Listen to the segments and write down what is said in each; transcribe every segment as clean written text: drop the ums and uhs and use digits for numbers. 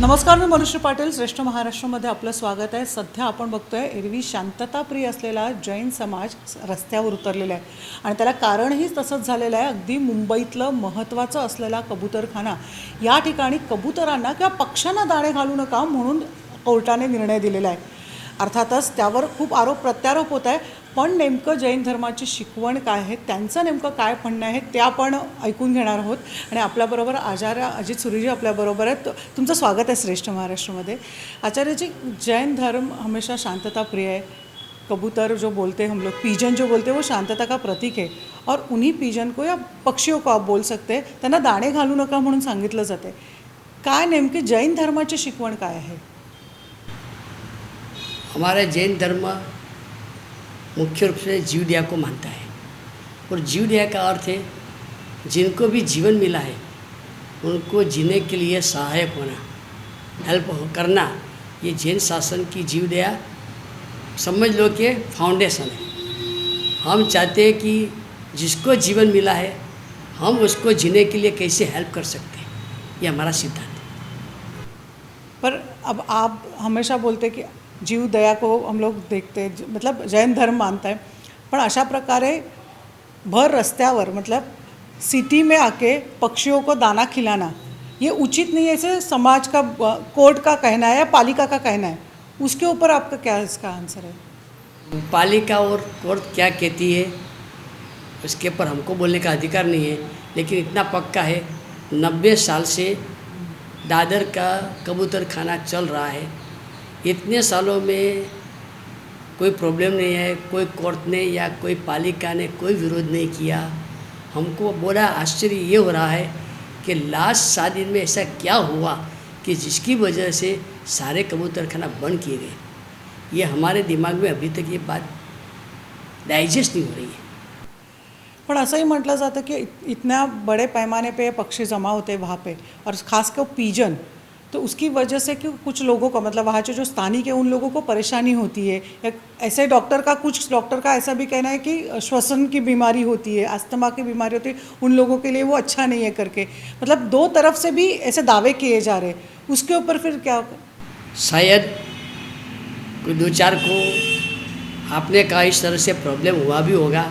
नमस्कार, मी मनुष्य पाटील. श्रेष्ठ महाराष्ट्रामध्ये आपलं स्वागत आहे. सध्या आपण बघतोय एरवी शांतताप्रिय असलेला जैन समाज रस्त्यावर उतरलेला आहे आणि त्याला कारणही तसंच झालेलं आहे. अगदी मुंबईतलं महत्त्वाचं असलेला कबूतरखाना, या ठिकाणी कबुतरांना किंवा पक्ष्यांना दाणे घालू नका म्हणून कोर्टाने निर्णय दिलेला आहे. अर्थातच त्यावर खूप आरोप प्रत्यारोप होत आहे, पण नेमकं जैन धर्माची शिकवण काय आहे, त्यांचं नेमकं काय म्हणणं आहे ते आपण ऐकून घेणार आहोत. आणि आपल्याबरोबर आचार्य अजित सुरीजी आपल्याबरोबर आहेत. तुमचं स्वागत आहे श्रेष्ठ महाराष्ट्रामध्ये. आचार्यजी, जैन धर्म हमेशा शांतता प्रिय है. कबूतर जो बोलते हैं हम लोग, पीजन जो बोलते हैं, वो शांतता का प्रतीक है. और उन्हीं पीजन को या पक्षियों को आप बोल सकते हैं, त्यांना दाणे घालू नका म्हणून सांगितलं जाते. काय नेमकी जैन धर्माची शिकवण काय आहे? हमारा जैन धर्म मुख्य रूप से जीवदया को मानता है और जीवदया का अर्थ है जिनको भी जीवन मिला है उनको जीने के लिए सहायक होना, हेल्प करना. ये जैन शासन की जीवदया समझ लो कि फाउंडेशन है. हम चाहते हैं कि जिसको जीवन मिला है हम उसको जीने के लिए कैसे हेल्प कर सकते हैं, ये हमारा सिद्धांत है. पर अब आप हमेशा बोलते कि जीव दया को हम लोग देखते हैं, मतलब जैन धर्म मानता है, पण अशा प्रकारे भर रस्त्यावर मतलब सिटी में आके पक्षियों को दाना खिलाना ये उचित नहीं है. ऐसे समाज का, कोर्ट का कहना है या पालिका का कहना है, उसके ऊपर आपका क्या इसका आंसर है? पालिका और कोर्ट क्या कहती है उसके ऊपर हमको बोलने का अधिकार नहीं है, लेकिन इतना पक्का है 90 साल से दादर का कबूतर खाना चल रहा है. इतने सालों में कोई प्रॉब्लम नहीं है, कोई कोर्ट ने या कोई पालिका ने कोई विरोध नहीं किया. हमको बड़ा आश्चर्य ये हो रहा है कि लास्ट 7 दिन में ऐसा क्या हुआ कि जिसकी वजह से सारे कबूतरखाना बंद किए गए. ये हमारे दिमाग में अभी तक ये बात डाइजेस्ट नहीं हो रही है. पण असंही म्हटलं जातं कि इतना बड़े पैमाने पे पक्षी जमा होते हैं वहाँ पे, और खासकर पीजन, तो उसकी वजह से कि कुछ लोगों को, मतलब वहाँ के जो स्थानिक है उन लोगों को परेशानी होती है. या ऐसे कुछ डॉक्टर का ऐसा भी कहना है कि श्वसन की बीमारी होती है, अस्थमा की बीमारी होती है, उन लोगों के लिए वो अच्छा नहीं है करके, मतलब दो तरफ से भी ऐसे दावे किए जा रहे. उसके ऊपर फिर क्या? शायद कोई 2-4 को आपने कहा इस तरह से प्रॉब्लम हुआ भी होगा,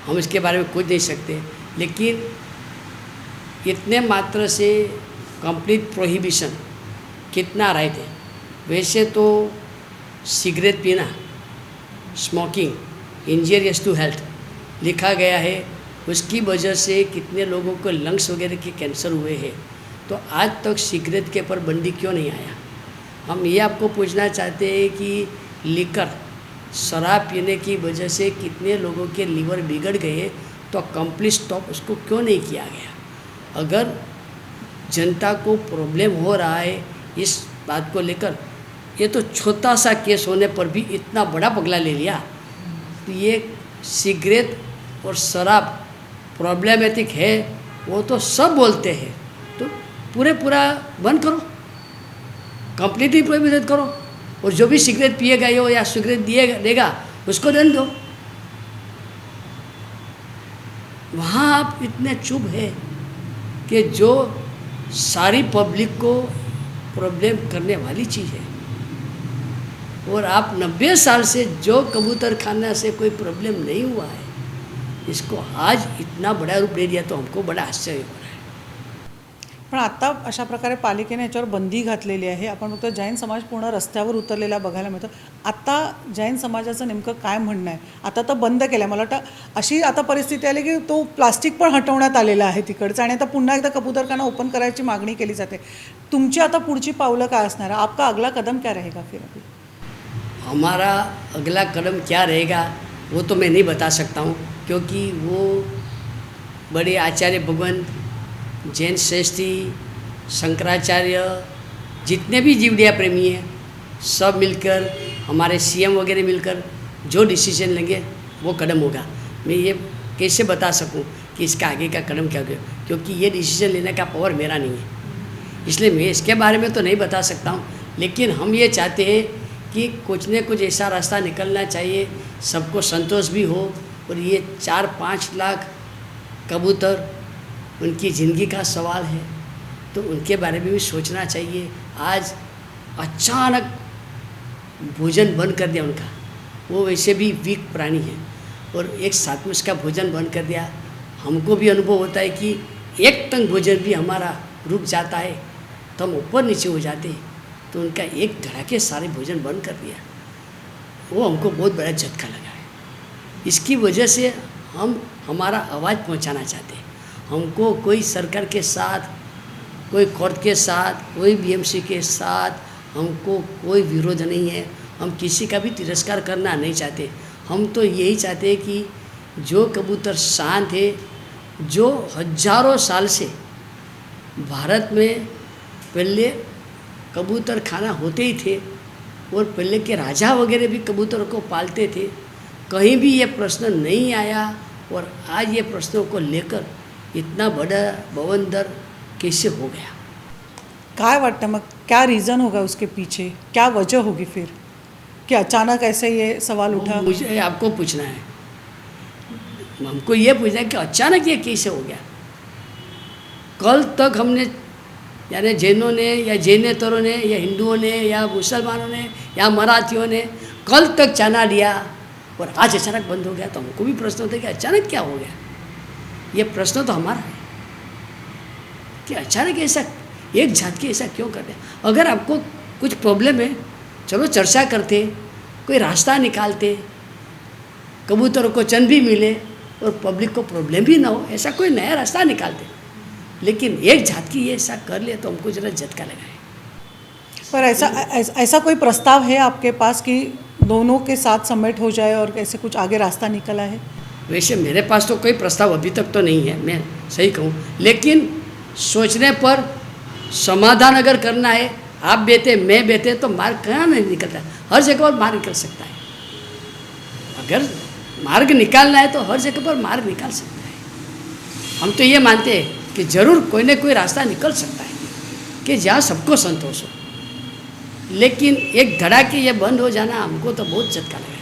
हम इसके बारे में कुछ नहीं सकते. लेकिन इतने मात्र से कंप्लीट प्रोहिबिशन कितना राइट है? वैसे तो सिगरेट पीना, स्मोकिंग इंजीरियस टू हेल्थ लिखा गया है. उसकी वजह से कितने लोगों को लंग्स वगैरह के कैंसर हुए हैं. तो आज तक सिगरेट के ऊपर बंदी क्यों नहीं आया? हम ये आपको पूछना चाहते हैं कि लिकर, शराब पीने की वजह से कितने लोगों के लीवर बिगड़ गए, तो कंप्लीट स्टॉप उसको क्यों नहीं किया गया? अगर जनता को प्रॉब्लम हो रहा है इस बात को लेकर, ये तो छोटा सा केस होने पर भी इतना बड़ा पगला ले लिया. तो ये सिगरेट और शराब प्रॉब्लमेटिक है वो तो सब बोलते हैं, तो पूरा बंद करो, कंप्लीटली प्रोहिबिट करो. और जो भी सिगरेट पिएगा या सिगरेट देगा उसको दंड दो. वहाँ आप इतने चुप है कि जो सारी पब्लिक को प्रॉब्लम करने वाली चीज़ है, और आप 90 साल से जो कबूतर खाना से कोई प्रॉब्लम नहीं हुआ है, इसको आज इतना बड़ा रूप दे दिया, तो हमको बड़ा आश्चर्य हो रहा है. पण आता अशा प्रकारे पालिकेने याच्यावर बंदी घातलेली आहे. आपण बघतो जैन समाज पूर्ण रस्त्यावर उतरलेला बघायला मिळतो. आता जैन समाजाचं नेमकं काय म्हणणं आहे? आता तर बंद केलं, मला वाटतं अशी आता परिस्थिती आली की तो प्लास्टिक पण हटवण्यात आलेला आहे तिकडचं, आणि आता पुन्हा एकदा कबूतरखाना ओपन करायची मागणी केली जाते. तुमची आता पुढची पावलं काय असणार? आपका अगला कदम क्या रहेगा फिर? अभी हमारा अगला कदम क्या रहेगा वो तो मैं नहीं बता सकता हूँ, क्योंकि वो बड़े आचार्य भगवंत, जैन श्रेष्ठी, शंकराचार्य, जितने भी जीवदया प्रेमी हैं सब मिलकर, हमारे सीएम वगैरह मिलकर जो डिसीजन लेंगे वो कदम होगा. मैं ये कैसे बता सकूं कि इसका आगे का कदम क्या होगा, क्योंकि ये डिसीजन लेने का पावर मेरा नहीं है, इसलिए मैं इसके बारे में तो नहीं बता सकता हूं. लेकिन हम ये चाहते हैं कि कुछ न कुछ ऐसा रास्ता निकलना चाहिए, सबको संतोष भी हो, और ये 4-5 लाख कबूतर उनकी ज़िंदगी का सवाल है, तो उनके बारे में भी सोचना चाहिए. आज अचानक भोजन बंद कर दिया उनका। वो वैसे भी वीक प्राणी है और एक साथ में उसका भोजन बंद कर दिया। हमको भी अनुभव होता है कि एक टंक भोजन भी हमारा रुक जाता है तो हम ऊपर नीचे हो जाते हैं। तो उनका एक धड़ाके सारे भोजन बंद कर दिया, वो हमको बहुत बड़ा झटका लगा है। इसकी वजह से हम हमारा आवाज़ पहुंचाना चाहते हैं। हमको कोई सरकार के साथ, कोई कोर्ट के साथ, कोई बीएमसी के साथ हमको कोई विरोध नहीं है। हम किसी का भी तिरस्कार करना नहीं चाहते। हम तो यही चाहते हैं कि जो कबूतर शांत है, जो हजारों साल से भारत में पहले कबूतर खाना होते ही थे और पहले के राजा वगैरह भी कबूतरों को पालते थे, कहीं भी ये प्रश्न नहीं आया। और आज ये प्रश्नों को लेकर इतना बड़ा बवंडर कैसे हो गया? काय वाटतं मग क्या रीज़न होगा उसके पीछे, क्या वजह होगी फिर कि अचानक ऐसे ये सवाल उठा? मुझे आपको पूछना है, हमको ये पूछना है कि अचानक ये कैसे हो गया? कल तक हमने यानी जैनों ने या जैनेतरों ने या हिंदुओं ने या मुसलमानों ने या मराठियों ने कल तक चना लिया और आज अचानक बंद हो गया। तो हमको भी प्रश्न होता है कि अचानक क्या हो गया? ये प्रश्न तो हमारा है कि अचानक ऐसा एक झटके ऐसा क्यों करते हैं? अगर आपको कुछ प्रॉब्लम है, चलो चर्चा करते, कोई रास्ता निकालते, कबूतरों को चंद भी मिले और पब्लिक को प्रॉब्लम भी ना हो, ऐसा कोई नया रास्ता निकालते। लेकिन एक झटकी ये ऐसा कर लिया तो हमको जरा झटका लगा है। पर ऐसा कोई प्रस्ताव है आपके पास कि दोनों के साथ समेट हो जाए और ऐसे कुछ आगे रास्ता निकला है? वैसे मेरे पास तो कोई प्रस्ताव अभी तक तो नहीं है, मैं सही कहूँ। लेकिन सोचने पर समाधान अगर करना है, आप बेटे मैं बेटे, तो मार्ग कहाँ नहीं निकलता है? हर जगह पर मार्ग निकल सकता है। अगर मार्ग निकालना है तो हर जगह पर मार्ग निकाल सकता है। हम तो ये मानते हैं कि ज़रूर कोई ना कोई रास्ता निकल सकता है कि जहाँ सबको संतोष हो। लेकिन एक धड़ाके ये बंद हो जाना हमको तो बहुत झटका लगा है।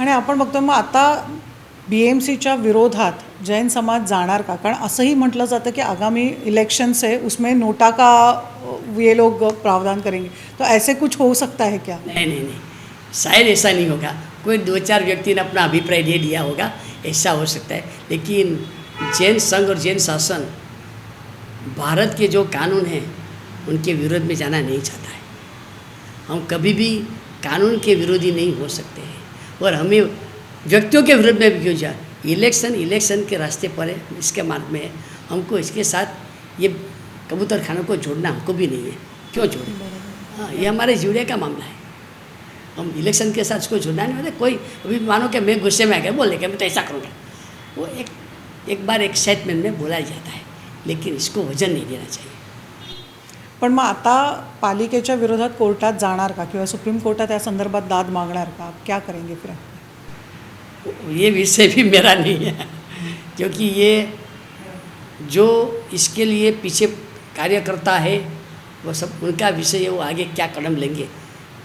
आणि आपण बघतो मग आता BMCच्या विरोधात जैन समाज जाणार का? कारण असंही म्हटलं जातं की आगामी इलेक्शंस है, उसमें नोटा का ये लोग प्रावधान करेंगे, तो ऐसे कुछ हो सकता है क्या? नहीं नहीं नहीं, शायद ऐसा नहीं होगा। कोई 2-4 व्यक्ति ने अपना अभिप्राय दे दिया होगा, ऐसा हो सकता है। लेकिन जैन संघ और जैन शासन भारत के जो कानून हैं उनके विरोध में जाना नहीं चाहता है। हम कभी भी कानून के विरोधी नहीं हो सकते हैं और हमें व्यक्तियों के विरोध में भी क्यों जाए? इलेक्शन के रास्ते पर है, इसके मार्ग में है। हमको इसके साथ ये कबूतर खानों को जोड़ना हमको भी नहीं है। क्यों जोड़े? हाँ, ये हमारे जीवड़े का मामला है। हम इलेक्शन के साथ इसको जोड़ना नहीं होता। कोई अभी मानो कि मैं गुस्से में आ गया, बोले कि मैं तो ऐसा करूँगा, वो एक बार एक्साइटमेंट में बोला जाता है, लेकिन इसको वजन नहीं देना चाहिए। पण मग आता पालिकेच्या विरोधात कोर्टात जाणार का किंवा सुप्रीम कोर्टात या संदर्भात दाद मागणार का? आप क्या करेंगे फिर? ये विषय भी मेरा नहीं है, क्योंकि ये जो इसके लिए पीछे कार्यकर्ता है वो सब उनका विषय है। वो आगे क्या कदम लेंगे,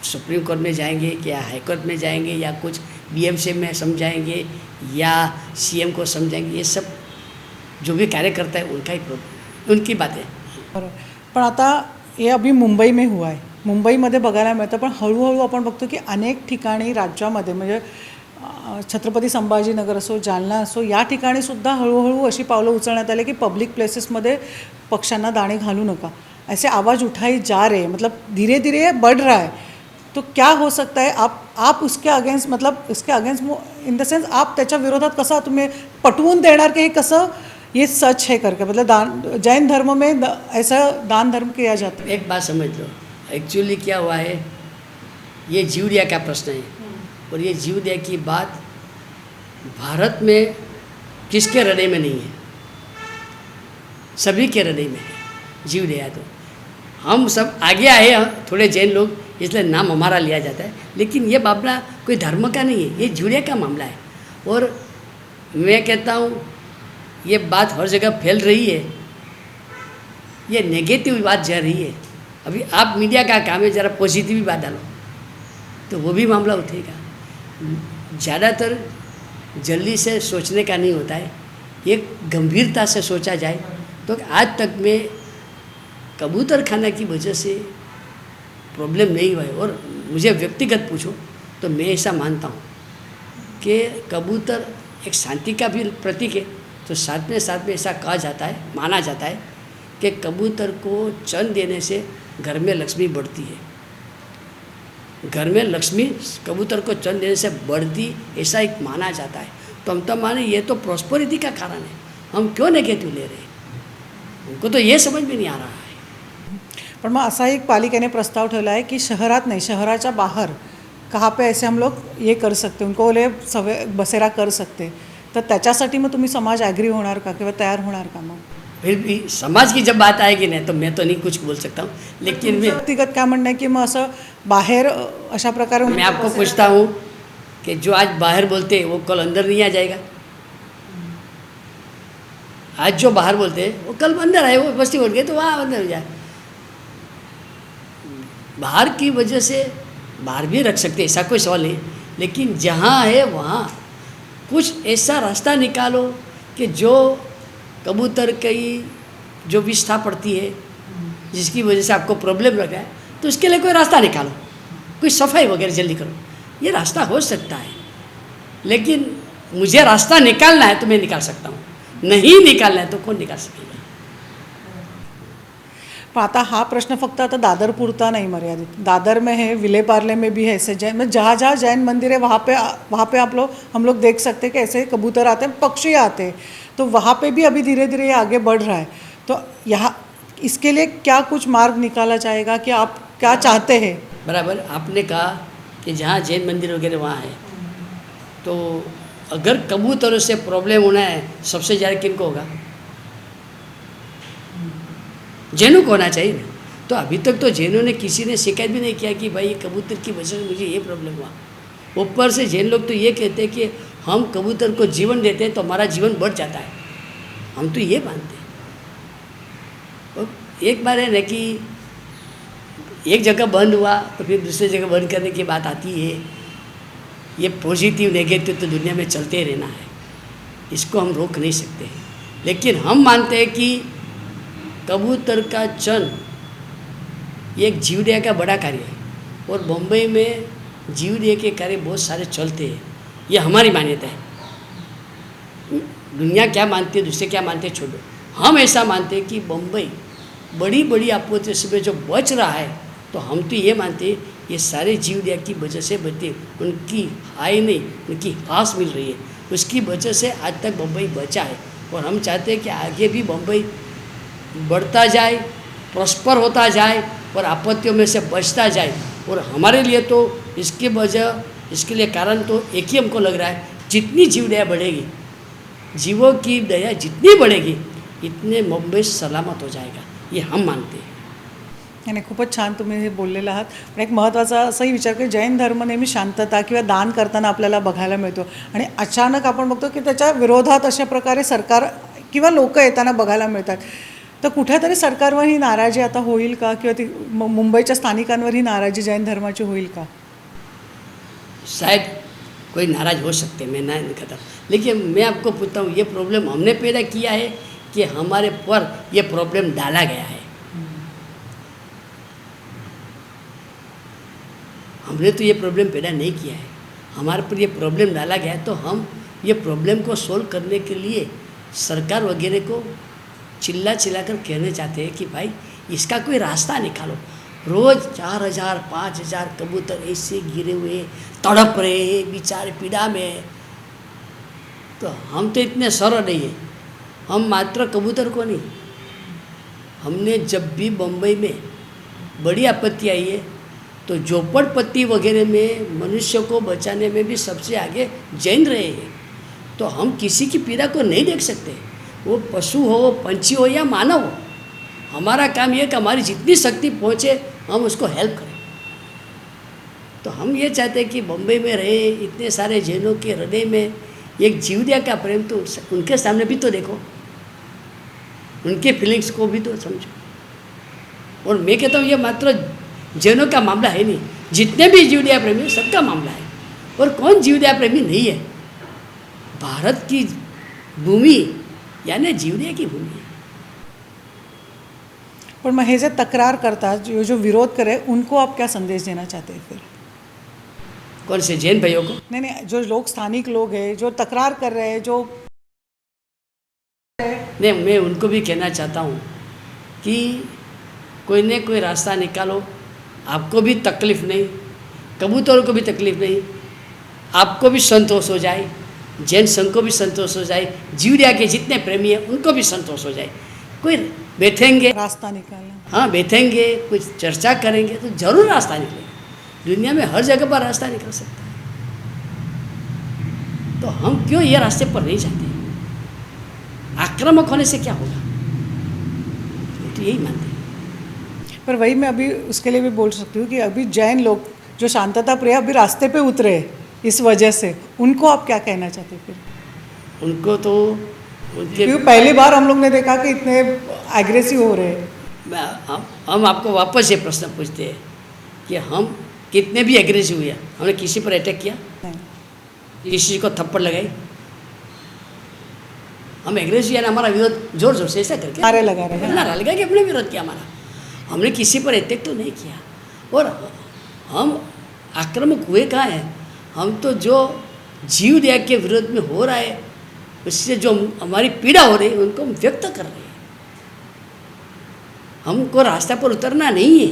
सुप्रीम कोर्ट में जाएंगे क्या हाई कोर्ट में जाएंगे या कुछ BMC में समझाएंगे या CM को समझाएंगे, ये सब जो भी कार्यकर्ता है उनका ही उनकी बात है। बरोबर. पण आता हे अभी मुंबई में हुआ आहे, मुंबईमध्ये बघायला मिळतं, पण हळूहळू आपण बघतो की अनेक ठिकाणी राज्यामध्ये म्हणजे छत्रपती संभाजीनगर असो, जालना असो, या ठिकाणी सुद्धा हळूहळू अशी पावलं उचलण्यात आले की पब्लिक प्लेसेसमध्ये पक्ष्यांना दाणे घालू नका, ऐसे आवाज़ उठाई जा रहे हैं, मतलब धीरे धीरे बढ़ रहा है. तो क्या हो सकता है? आप उसके अगेंस्ट, मतलब इसके अगेंस्ट इन द सेंस आप त्याच्या विरोधात कसं तुम्ही पटवून देणार की हे कसं ये सच है करके, मतलब दान जैन धर्म में ऐसा दान धर्म किया जाता है? एक बात समझ लो, एक्चुअली क्या हुआ है, ये जीवड़िया का प्रश्न है और ये जीवड़िया की बात भारत में किसके हृदय में नहीं है, सभी के हृदय में है जीवड़िया। तो हम सब आगे आए हैं थोड़े जैन लोग, इसलिए नाम हमारा लिया जाता है, लेकिन ये मामला कोई धर्म का नहीं है, ये जीवड़िया का मामला है। और मैं कहता हूँ ये बात हर जगह फैल रही है, ये नेगेटिव बात जा रही है। अभी आप मीडिया का काम है, ज़रा पॉजिटिव बात डालो तो वो भी मामला उठेगा। ज़्यादातर जल्दी से सोचने का नहीं होता है, एक गंभीरता से सोचा जाए तो आज तक में कबूतर खाना की वजह से प्रॉब्लम नहीं हुआ है। और मुझे व्यक्तिगत पूछो तो मैं ऐसा मानता हूँ कि कबूतर एक शांति का भी प्रतीक है। तो साथ में ऐसा कहा जाता है, माना जाता है कि कबूतर को चन देने से घर में लक्ष्मी बढ़ती है। घर में लक्ष्मी कबूतर को चन देने से बढ़ती, ऐसा एक माना जाता है। तो हम तो माने ये तो प्रॉस्पेरिटी का कारण है, हम क्यों नेगेटिव ले रहे हैं? उनको तो ये समझ में नहीं आ रहा है। पण मग असा एक पालिकेने प्रस्ताव ठेवला आहे की शहरात नाही, शहराच्या बाहर कहाँ पे ऐसे हम लोग ये कर सकते, उनको बोले बसेरा कर सकते, तर त्याच्यासाठी मग तुम्ही समाज ॲग्री होणार का किंवा तयार होणार का? मग फिर भी समाज की जब बात आएगी ना तो मैं तो नहीं कुछ बोल सकता हूँ, लेकिन मैं व्यक्तिगत काय म्हणणं आहे की मग असं बाहेर अशा प्रकारे मैं आपको पूछता हूँ कि जो आज बाहर बोलते हैं वो कल अंदर नहीं आ जाएगा? आज जो बाहर बोलते हैं वो कल अंदर आए, वो बस्ती बोल गए तो वहाँ अंदर हो जाए। बाहर की वजह से बाहर भी रख सकते, ऐसा कोई सवाल नहीं, लेकिन जहाँ है वहाँ कुछ ऐसा रास्ता निकालो कि जो कबूतर की जो विष्ठा पड़ती है, जिसकी वजह से आपको प्रॉब्लम लग रहा है, तो उसके लिए कोई रास्ता निकालो, कोई सफाई वगैरह जल्दी करो। ये रास्ता हो सकता है, लेकिन मुझे रास्ता निकालना है तो मैं निकाल सकता हूँ, नहीं निकालना है तो कौन निकाल सकेगा? पण आता हा प्रश्न फक्त आता दादर पुरता नहीं मर्यादित, दादर में है, विले पार्ले में भी है ऐसे जैन में, जहाँ जहाँ जैन मंदिर है वहाँ पे हम लोग देख सकते हैं कि ऐसे कबूतर आते हैं, पक्षी आते हैं। तो वहाँ पे भी अभी धीरे धीरे ये आगे बढ़ रहा है। तो यहाँ इसके लिए क्या कुछ मार्ग निकाला जाएगा कि आप क्या चाहते हैं? बराबर आपने कहा कि जहाँ जैन मंदिर वगैरह वहाँ है, तो अगर कबूतरों से प्रॉब्लम होना है सबसे ज़्यादा किनको होगा? जैनों को होना चाहिए ना। तो अभी तक तो जैनों ने किसी ने शिकायत भी नहीं किया कि भाई कबूतर की वजह से मुझे ये प्रॉब्लम हुआ। ऊपर से जैन लोग तो ये कहते हैं कि हम कबूतर को जीवन देते हैं तो हमारा जीवन बढ़ जाता है, हम तो ये मानते हैं। और एक बार है ना कि एक जगह बंद हुआ तो फिर दूसरी जगह बंद करने की बात आती है। ये पॉजिटिव नेगेटिव तो दुनिया में चलते रहना है, इसको हम रोक नहीं सकते हैं। लेकिन हम मानते हैं कि कबूतर का चन ये एक जीवदया का बड़ा कार्य है, और बम्बई में जीवदया के कार्य बहुत सारे चलते हैं, ये हमारी मान्यता है। दुनिया क्या मानती है, दूसरे क्या मानते हैं, छोड़ो। हम ऐसा मानते हैं कि बम्बई बड़ी बड़ी आपत्तियों से जो बच रहा है, तो हम तो ये मानते हैं ये सारे जीवदया की वजह से बचते, उनकी आय नहीं, उनकी हास मिल रही है, उसकी वजह से आज तक बम्बई बचा है। और हम चाहते हैं कि आगे भी बम्बई बढ़ता जाए, प्रॉस्पर होता जाए और आपत्तियों में से बचता जाए। और हमारे लिए तो इसके वजह, इसके लिए कारण तो एक ही हमको लग रहा है, जितनी जीव दया बढ़ेगी, जीवों की दया जितनी बढ़ेगी, इतने मुंबई सलामत हो जाएगा, ये हम मानते हैं। आणि खूपच छान तुम्ही हे बोललेलं आहात. पण एक महत्त्वाचा असंही विचार की जैन धर्म नेहमी शांतता किंवा दान करताना आपल्याला बघायला मिळतो, आणि अचानक आपण बघतो की त्याच्या विरोधात अशा प्रकारे सरकार किंवा लोक येताना बघायला मिळतात. तर कुठेतरी सरकारवर ही नाराजी आता होईल का, किंवा ती मुंबईच्या स्थानिकांवर ही नाराजी जैन धर्माची होईल का? शायद कोई नाराज़ हो सकते हैं, मैं ना नहीं कहता, लेकिन मैं आपको पूछता हूँ, ये प्रॉब्लम हमने पैदा किया है कि हमारे पर ये प्रॉब्लम डाला गया है? हमने तो ये प्रॉब्लम पैदा नहीं किया है, हमारे पर ये प्रॉब्लम डाला गया है। तो हम ये प्रॉब्लम को सोल्व करने के लिए सरकार वगैरह को चिल्ला कर कहने चाहते हैं कि भाई इसका कोई रास्ता निकालो। रोज़ 4,000 5,000 कबूतर ऐसे गिरे हुए तड़प रहे हैं, बेचारे पीड़ा में। तो हम तो इतने सरल नहीं हैं, हम मात्र कबूतर को नहीं, हमने जब भी बम्बई में बड़ी आपत्ति आई है तो झोपड़पट्टी वगैरह में मनुष्य को बचाने में भी सबसे आगे जैन रहे हैं। तो हम किसी की पीड़ा को नहीं देख सकते, वो पशु हो, पंछी हो या मानव हो। हमारा काम ये कि हमारी जितनी शक्ति पहुँचे हम उसको हेल्प करें। तो हम ये चाहते हैं कि बम्बई में रहे इतने सारे जैनों के हृदय में एक जीवदया का प्रेम, तो उनके सामने भी तो देखो, उनके फीलिंग्स को भी तो समझो। और मैं कहता हूँ ये मात्र जैनों का मामला है नहीं, जितने भी जीवदया प्रेमी सबका मामला है। और कौन जीवदया प्रेमी नहीं है? भारत की भूमि यानी जीवदया की भूमि है। पर मैं जो तकरार करता जो विरोध करे उनको आप क्या संदेश देना चाहते हैं फिर? कौन से जैन भाइयों को? नहीं, जो लोग स्थानिक लोग हैं जो तकरार कर रहे हैं, जो नहीं, मैं उनको भी कहना चाहता हूँ कि कोई न कोई रास्ता निकालो। आपको भी तकलीफ़ नहीं, कबूतरों को भी तकलीफ़ नहीं, आपको भी संतोष हो जाए, जैन संघ को भी संतोष हो जाए, जीवड़िया के जितने प्रेमी हैं उनको भी संतोष हो जाए। कोई बैठेंगे, रास्ता निकालना। हाँ बैठेंगे, कुछ चर्चा करेंगे तो जरूर रास्ता निकलेगा। दुनिया में हर जगह पर रास्ता निकल सकता है, तो हम क्यों ये रास्ते पर नहीं जाते? आक्रामक होने से क्या होगा? तो यही मानते हैं। पर वही मैं अभी उसके लिए भी बोल सकती हूँ कि अभी जैन लोग जो शांतता प्रिय अभी रास्ते पे उतरे इस वजह से, उनको आप क्या कहना चाहते हैं फिर? उनको तो उनके क्योंकि पहली बार हम लोग ने देखा कि इतने एग्रेसिव हो रहे हैं। हम आपको वापस ये प्रश्न पूछते हैं कि हम कितने भी एग्रेसिव हुए, हमने किसी पर अटैक किया, नहीं। किसी को थप्पड़ लगाई? हम एग्रेसिव यानी हमारा विरोध जोर जोर से ऐसा करके नारे लगा रहे हैं। नारा लगा के अपने विरोध किया हमारा। हमने किसी पर अटैक तो नहीं किया। और हम आक्रामक हुए कहाँ हैं? हम तो जो जीव दया के विरोध में हो रहा है, उससे जो हमारी पीड़ा हो रही है उनको हम व्यक्त कर रहे हैं। हमको रास्ता पर उतरना नहीं है।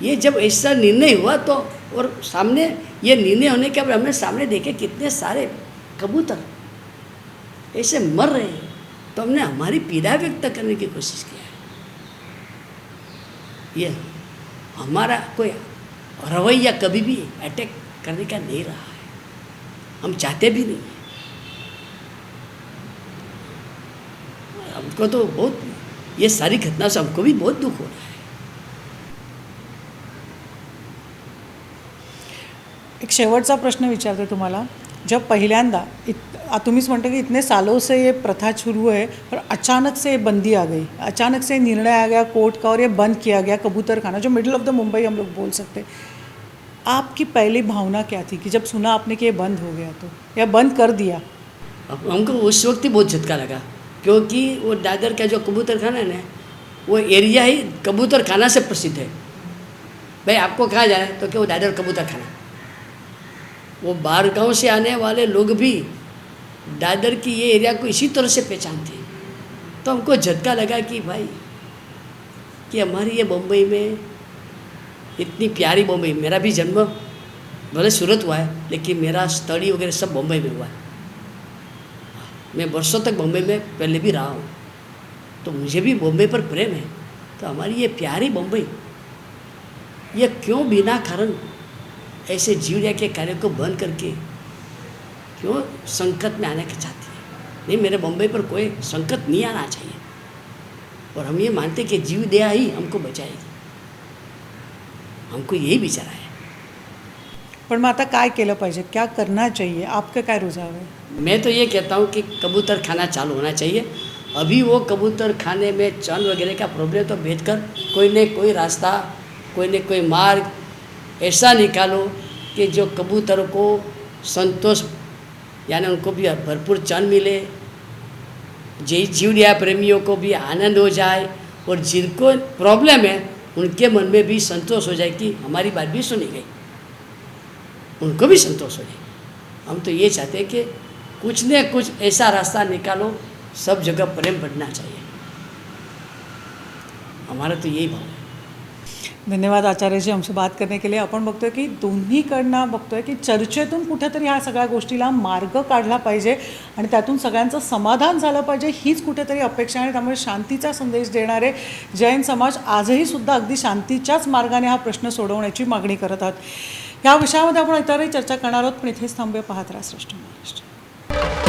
ये जब ऐसा निर्णय हुआ तो, और सामने ये निर्णय होने के बाद हमने सामने देखे कितने सारे कबूतर ऐसे मर रहे हैं, तो हमने हमारी पीड़ा व्यक्त करने की कोशिश किया है। ये हमारा कोई रवैया कभी भी अटैक करने का नहीं रहा है, हम चाहते भी नहीं हैं। हमको तो बहुत ये सारी घटना से हमको भी बहुत दुख हो रहा है। एक शेवटचा प्रश्न विचारते तुम्हाला, जब पहिल्यांदा तुम्हीच म्हणते कि इतने सालों से ये प्रथा शुरू है और अचानक से ये बंदी आ गई, अचानक से निर्णय आ गया कोर्ट का और ये बंद किया गया कबूतर खाना, जो मिडिल ऑफ द मुंबई हम लोग बोल सकते। आपकी पहली भावना क्या थी कि जब सुना आपने कि ये बंद हो गया, तो या बंद कर दिया? हमको उस वक्त ही बहुत झटका लगा, क्योंकि वो दादर का जो कबूतर खाना है ना, वो एरिया ही कबूतर खाना से प्रसिद्ध है। भाई आपको कहा जाए तो क्या वो दादर कबूतर खाना, वो बाहर गांव से आने वाले लोग भी दादर की ये एरिया को इसी तरह से पहचानते हैं। तो हमको झटका लगा कि भाई कि हमारी ये बम्बई में इतनी प्यारी बम्बई, मेरा भी जन्म भले सूरत हुआ है लेकिन मेरा स्टडी वगैरह सब बम्बई में हुआ है। मैं वर्षों तक बम्बई में पहले भी रहा हूँ, तो मुझे भी बम्बई पर प्रेम है। तो हमारी ये प्यारी बम्बई ये क्यों बिना कारण ऐसे जीवड़िया के कार्य को बंद करके क्यों संकट में आने के चाहती है? नहीं, मेरे बम्बई पर कोई संकट नहीं आना चाहिए, और हम ये मानते कि जीव दया ही हमको बचाएगी। हमको यही विचार है। पण मग आता काय केलं पाहिजे, क्या करना चाहिए, आपका काय रुझाव है? मैं तो ये कहता हूँ कि कबूतर खाना चालू होना चाहिए। अभी वो कबूतर खाने में चन वगैरह का प्रॉब्लम तो बैठ कर कोई न कोई रास्ता, कोई न कोई मार्ग ऐसा निकालो कि जो कबूतर को संतोष यानी उनको भी भरपूर चन मिले, जीवड़िया प्रेमियों को भी आनंद हो जाए, और जिनको प्रॉब्लम है उनके मन में भी संतोष हो जाए कि हमारी बात भी सुनी गई, उनको भी संतोष हो जाए। हम तो ये चाहते हैं कि कुछ न कुछ ऐसा रास्ता निकालो, सब जगह प्रेम बढ़ना चाहिए। हमारा तो यही भाव है। धन्यवाद आचार्यजी आमची बात करने के लिए। आपण बघतोय की दोन्हीकडनं बघतोय की चर्चेतून कुठेतरी ह्या सगळ्या गोष्टीला मार्ग काढला पाहिजे आणि त्यातून सगळ्यांचं समाधान झालं पाहिजे, हीच कुठेतरी अपेक्षा आहे। त्यामुळे शांतीचा संदेश देणारे जैन समाज आजही सुद्धा अगदी शांतीच्याच मार्गाने हा प्रश्न सोडवण्याची मागणी करत आहात। या विषयामध्ये आपण इतरही चर्चा करणार आहोत, पण इथेच थांबूया। पाहत राहा श्रेष्ठ महाराष्ट्र।